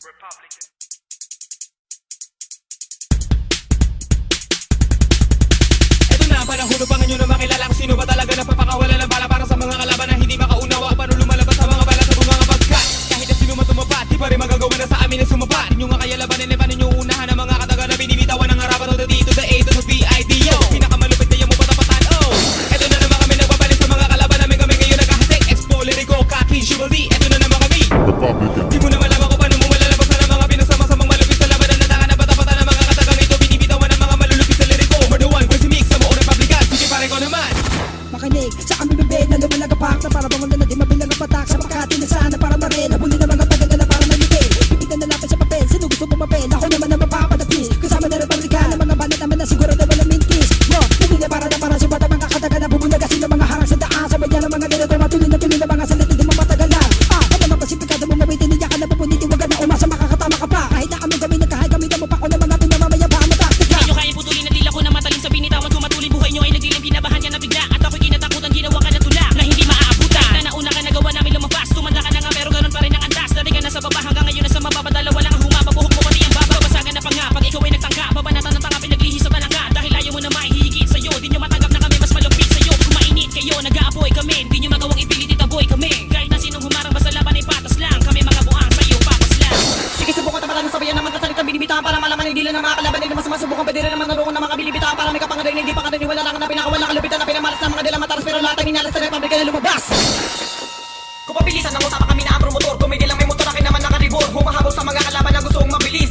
Republican. Ito na ang panahon upang inyo na makilala kung sino ba talaga napapakawala ng bala para sa mga kalaban na hindi makaunawa paano lumalabas sa mga bala sa mga pagkat. Kahit na sino man tumapat, di pa rin magagawa na sa amin na sumapat. Inyo nga kaya labanin, paano nyo unahan ang mga kataga na binibitawan ng harapan o dito sa A to sa VIDO. Pinakamalupit kaya mo patapatan, oh. Ito na naman kami nagbabalik sa mga kalaban namin, kami ngayon nagkahasik. Expo, Lyrico, Kaki, Chivalry, ito na naman kami. Di mo na malaman kung paano mo malalabasan ang mga pinagsamang malupit sa laban na nataka na patapatan ng mga katagang ito. Binibitawan ng mga malulupit sa Lyrico. Murder one, Quincy Mix, sa buong Republican. Sige pare ko naman. Makinig sa aming bibig na lumalagapak na para bangon na natin mabilang ang patak sa Makati na sana para marin nabuli na mga pagdala para mamigay bibig na nalapit sa papel sino gusto bumapel ako naman na mapapadapis kasama na Republican ng mga banat naman na siguro na walang mintis bro hindi na para sibat ang mga kataga na bubulaga sila mga harang sa daan sa badya ng mga ganito matuloy na mga salita di mamatagalan ano ng pasipikado mo mawitin niya ka na pupuniti wag na umasa makakatama ka pa kahit na kami gawin nagkahay gamitan mo pa ko ng mga pinamamayabaan na taktika Hindi nyo kaya putulin ang dila ko na matalim sa binitawan ko matuloy buhay nyo ay nagdilim kinabahan ka na bigla at ako'y kinatakutan ginawa ka na tula na hindi maaabutan na nauna ka nagawa namin lumabas tumanda ka na nga pero ganun pa rin ang andas dati ka na sa baba hanggang ngayon na sa mababa dalawa lang ang humaba buhok mo pati ang baba basagan na pa nga pag ikaw ay nagtangka babanatan ng tanga pinaglihi sa balanga dahil ayaw mo na maihigit sa'yo di nyo matanggap na kami mas malupit sa'yo kung mainit kayo nag-aapoy kami di nyo magawang ipilit itaboy kami kahit na sinong humarang basta laban ay patas lang kami mga buang sa'yo papas lang sige subukan tapalan ng sabayan naman kasalitan binibitahan para malaman hindi lang ng mga kalaban nila mas masubukan pwede rin naman naroon ng mga bilibitaan para may kapangarin hindi pa kadani wala lang na pinakawala kalupitan na pinamalas ng mga dila mataras pero lahat ay ninalas sa Republika na lumabas kung pabilisan ng usapa kami na ang promotor tumigil lang may motor akin naman nakaribor humahabol sa mga kalaban na gustong mabilis